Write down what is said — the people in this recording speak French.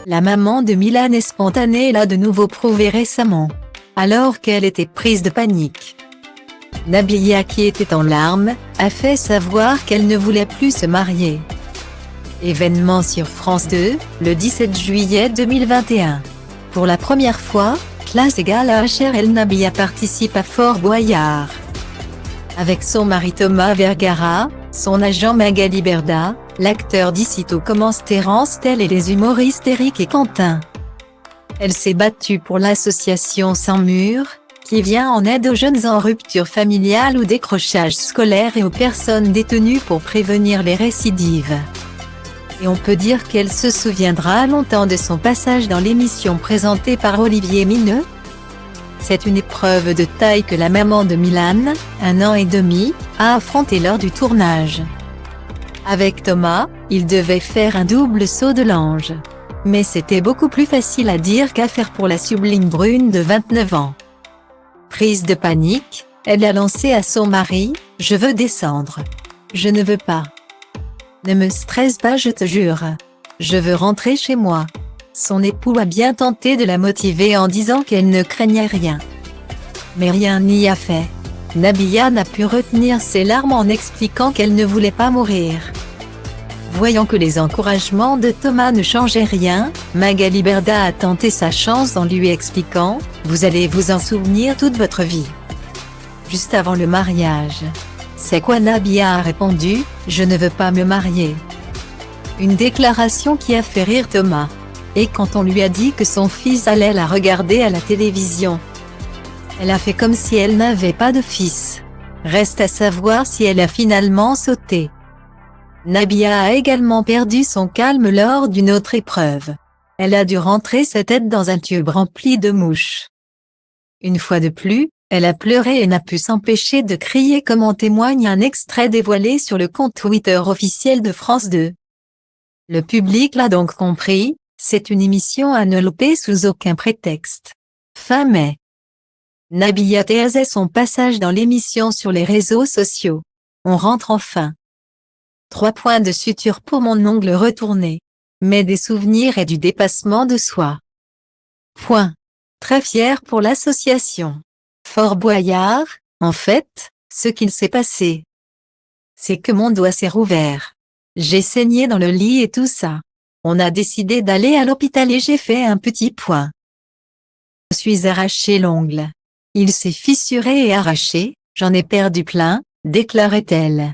La maman de Milan est spontanée et l'a de nouveau prouvé récemment, alors qu'elle était prise de panique. Nabila, qui était en larmes, a fait savoir qu'elle ne voulait plus se marier. Événement sur France 2, le 17 juillet 2021. Pour la première fois, classe égale HRL, Nabila participe à Fort Boyard. Avec son mari Thomas Vergara, son agent Magali Berda, l'acteur d'Icito commence Terence Tell et les humoristes Eric et Quentin. Elle s'est battue pour l'association Sans Murs, qui vient en aide aux jeunes en rupture familiale ou décrochage scolaire et aux personnes détenues pour prévenir les récidives. Et on peut dire qu'elle se souviendra longtemps de son passage dans l'émission présentée par Olivier Mineux. C'est une épreuve de taille que la maman de Milan, 1 an et demi, a affrontée lors du tournage. Avec Thomas, il devait faire un double saut de l'ange. Mais c'était beaucoup plus facile à dire qu'à faire pour la sublime brune de 29 ans. Prise de panique, elle a lancé à son mari : « Je veux descendre. Je ne veux pas. Ne me stresse pas, je te jure. Je veux rentrer chez moi. » Son époux a bien tenté de la motiver en disant qu'elle ne craignait rien. Mais rien n'y a fait. Nabila n'a pu retenir ses larmes en expliquant qu'elle ne voulait pas mourir. Voyant que les encouragements de Thomas ne changeaient rien, Magali Berda a tenté sa chance en lui expliquant : « Vous allez vous en souvenir toute votre vie. » Juste avant le mariage. C'est quoi Nabila a répondu : « Je ne veux pas me marier. » Une déclaration qui a fait rire Thomas. Et quand on lui a dit que son fils allait la regarder à la télévision, elle a fait comme si elle n'avait pas de fils. Reste à savoir si elle a finalement sauté. Nabila a également perdu son calme lors d'une autre épreuve. Elle a dû rentrer sa tête dans un tube rempli de mouches. Une fois de plus, elle a pleuré et n'a pu s'empêcher de crier, comme en témoigne un extrait dévoilé sur le compte Twitter officiel de France 2. Le public l'a donc compris. C'est une émission à ne louper sous aucun prétexte. Fin mai. Nabila teasait son passage dans l'émission sur les réseaux sociaux. On rentre enfin. 3 points de suture pour mon ongle retourné. Mais des souvenirs et du dépassement de soi. Point. Très fière pour l'association. Fort Boyard, en fait, ce qu'il s'est passé, c'est que mon doigt s'est rouvert. J'ai saigné dans le lit et tout ça. On a décidé d'aller à l'hôpital et j'ai fait un petit point. Je suis arraché l'ongle. Il s'est fissuré et arraché, j'en ai perdu plein, déclarait-elle.